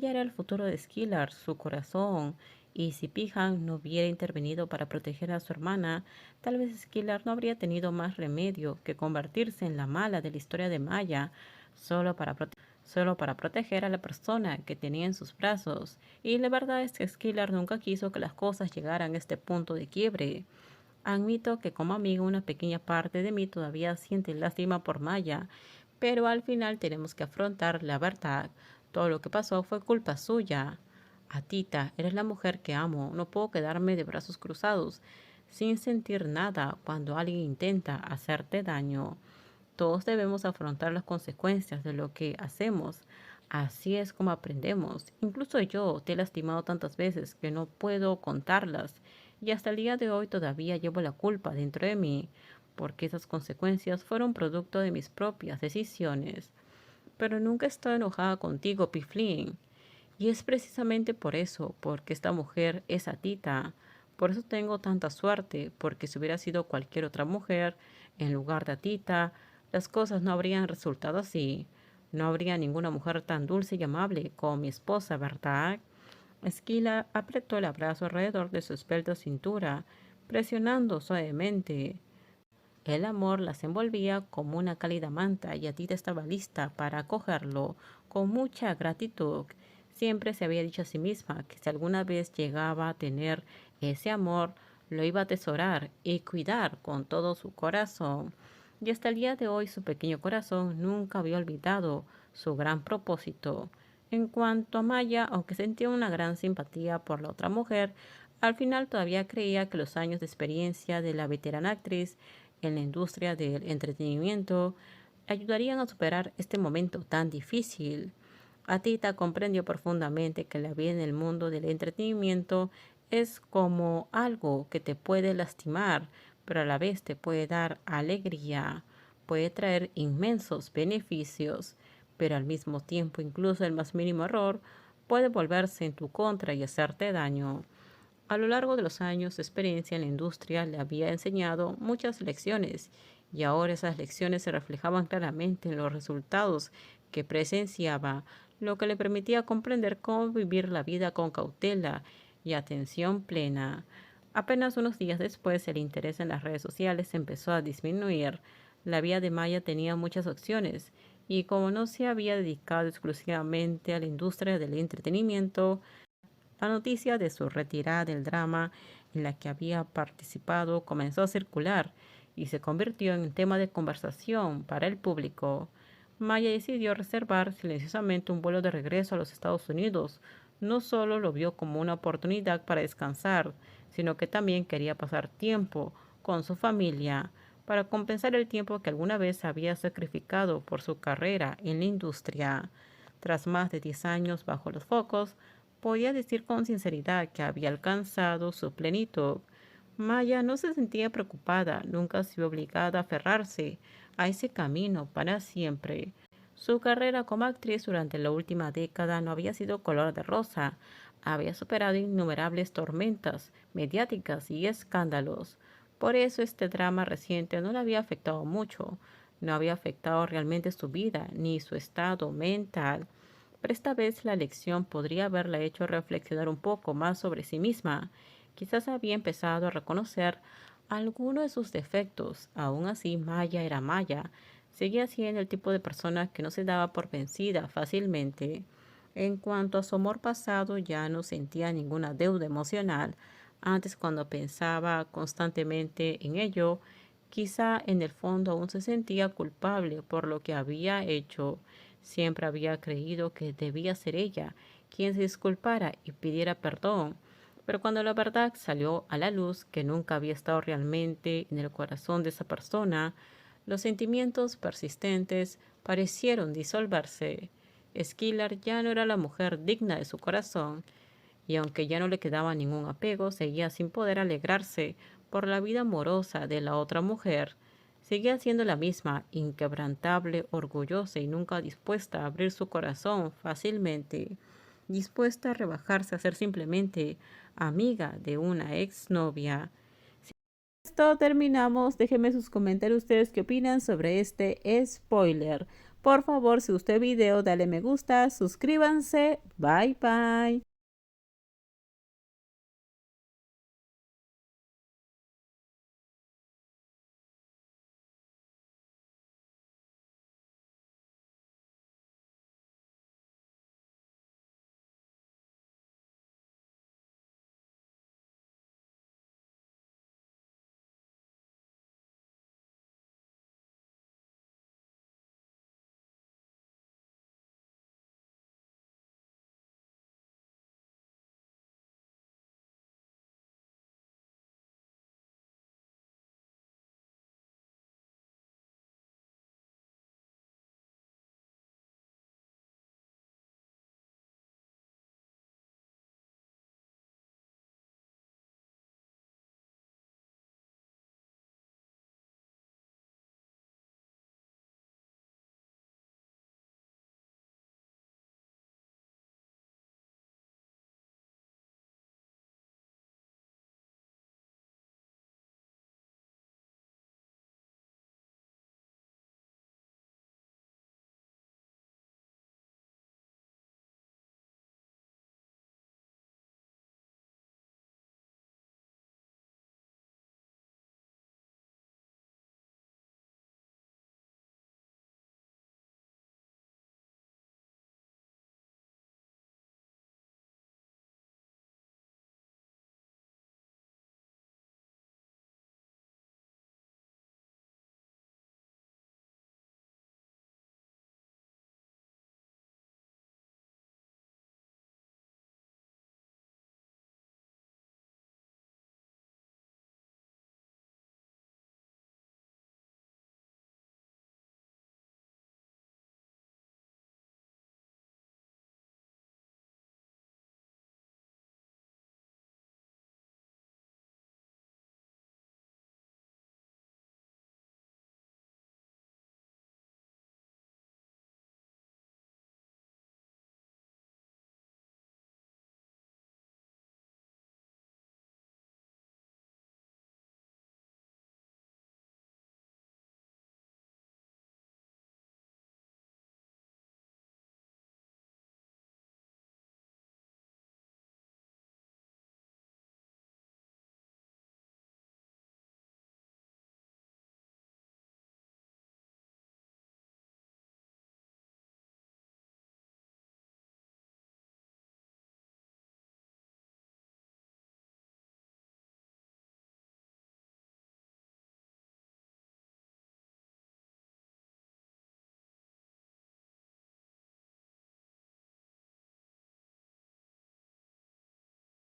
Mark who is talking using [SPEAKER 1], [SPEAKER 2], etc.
[SPEAKER 1] ella era el futuro de Skylar, su corazón, y si Pihan no hubiera intervenido para proteger a su hermana, tal vez Skylar no habría tenido más remedio que convertirse en la mala de la historia de Maya, solo para, solo para proteger a la persona que tenía en sus brazos. Y la verdad es que Skylar nunca quiso que las cosas llegaran a este punto de quiebre. Admito que como amigo una pequeña parte de mí todavía siente lástima por Maya, pero al final tenemos que afrontar la verdad. Todo lo que pasó fue culpa suya. Atita, eres la mujer que amo. No puedo quedarme de brazos cruzados, sin sentir nada cuando alguien intenta hacerte daño. Todos debemos afrontar las consecuencias de lo que hacemos. Así es como aprendemos. Incluso yo te he lastimado tantas veces que no puedo contarlas. Y hasta el día de hoy todavía llevo la culpa dentro de mí, porque esas consecuencias fueron producto de mis propias decisiones. Pero nunca estoy enojada contigo, Piflin. Y es precisamente por eso, porque esta mujer es Atita. Por eso tengo tanta suerte, porque si hubiera sido cualquier otra mujer, en lugar de Atita, las cosas no habrían resultado así. No habría ninguna mujer tan dulce y amable como mi esposa, ¿verdad? Esquila apretó el abrazo alrededor de su esbelta cintura, presionando suavemente. El amor las envolvía como una cálida manta y Atita estaba lista para acogerlo con mucha gratitud. Siempre se había dicho a sí misma que si alguna vez llegaba a tener ese amor, lo iba a atesorar y cuidar con todo su corazón. Y hasta el día de hoy su pequeño corazón nunca había olvidado su gran propósito. En cuanto a Maya, aunque sentía una gran simpatía por la otra mujer, al final todavía creía que los años de experiencia de la veterana actriz en la industria del entretenimiento ayudarían a superar este momento tan difícil. Atita comprendió profundamente que la vida en el mundo del entretenimiento es como algo que te puede lastimar, pero a la vez te puede dar alegría, puede traer inmensos beneficios, pero al mismo tiempo incluso el más mínimo error puede volverse en tu contra y hacerte daño. A lo largo de los años, su experiencia en la industria le había enseñado muchas lecciones y ahora esas lecciones se reflejaban claramente en los resultados que presenciaba, lo que le permitía comprender cómo vivir la vida con cautela y atención plena. Apenas unos días después, el interés en las redes sociales empezó a disminuir. La vida de Maya tenía muchas opciones y como no se había dedicado exclusivamente a la industria del entretenimiento, la noticia de su retirada del drama en la que había participado comenzó a circular y se convirtió en tema de conversación para el público. Maya decidió reservar silenciosamente un vuelo de regreso a los Estados Unidos. No solo lo vio como una oportunidad para descansar, sino que también quería pasar tiempo con su familia para compensar el tiempo que alguna vez había sacrificado por su carrera en la industria. Tras más de 10 años bajo los focos, podía decir con sinceridad que había alcanzado su plenitud. Maya no se sentía preocupada, nunca se vio obligada a aferrarse a ese camino para siempre. Su carrera como actriz durante la última década no había sido color de rosa, había superado innumerables tormentas mediáticas y escándalos. Por eso este drama reciente no le había afectado mucho, no había afectado realmente su vida ni su estado mental, pero esta vez la lección podría haberla hecho reflexionar un poco más sobre sí misma. Quizás había empezado a reconocer algunos de sus defectos. Aún así, Maya era Maya. Seguía siendo el tipo de persona que no se daba por vencida fácilmente. En cuanto a su amor pasado, ya no sentía ninguna deuda emocional. Antes, cuando pensaba constantemente en ello, quizá en el fondo aún se sentía culpable por lo que había hecho. Siempre había creído que debía ser ella quien se disculpara y pidiera perdón, pero cuando la verdad salió a la luz que nunca había estado realmente en el corazón de esa persona, los sentimientos persistentes parecieron disolverse. Skylar ya no era la mujer digna de su corazón, y aunque ya no le quedaba ningún apego, seguía sin poder alegrarse por la vida amorosa de la otra mujer. Seguía siendo la misma, inquebrantable, orgullosa y nunca dispuesta a abrir su corazón fácilmente, dispuesta a rebajarse a ser simplemente amiga de una exnovia. Esto terminamos. Déjenme sus comentarios ustedes qué opinan sobre este spoiler.
[SPEAKER 2] Por favor, si gustó el video, dale me gusta, suscríbanse. Bye bye.